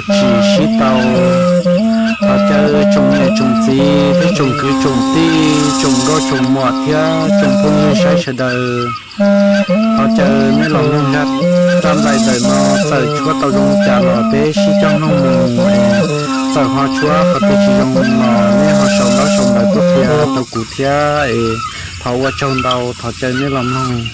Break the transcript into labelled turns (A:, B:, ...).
A: chỉ xí tàu họ chơi trồng này trồng gì thế trồng cứ trồng ti trồng rau trồng mọt thia trồng phong như sai sờ đời họ chơi mấy lòng nông nhặt tam lại đời nó sợ chúa tàu dùng trả lò bé xí trong nông sợ họ chúa họ bé chỉ dùng lò nên họ sống đó sống đời của thia tàu cụ thia thầu qua trong đầu thọ chơi mấy lòng nông